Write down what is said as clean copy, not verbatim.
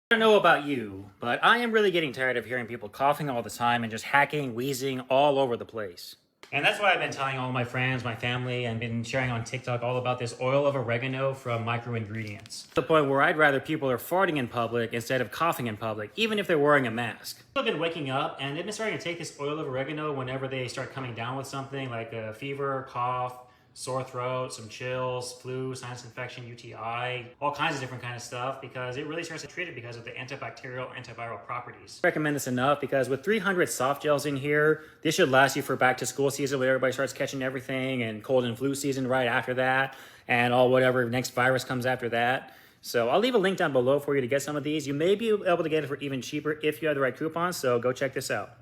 I don't know about you, but I am really getting tired of hearing people coughing all the time and just hacking, wheezing all over the place. And that's why I've been telling all my friends, my family, and been sharing on TikTok all about this oil of oregano from Micro Ingredients. To the point where I'd rather people are farting in public instead of coughing in public, even if they're wearing a mask. People have been waking up and they've been starting to take this oil of oregano whenever they start coming down with something like a fever, cough, sore throat, some chills, flu, sinus infection, UTI, all kinds of different kind of stuff, because it really starts to treat it because of the antibacterial, antiviral properties. I recommend this enough because with 300 soft gels in here, this should last you for back to school season where everybody starts catching everything, and cold and flu season right after that, and all whatever next virus comes after that. So I'll leave a link down below for you to get some of these. You may be able to get it for even cheaper if you have the right coupons, so go check this out.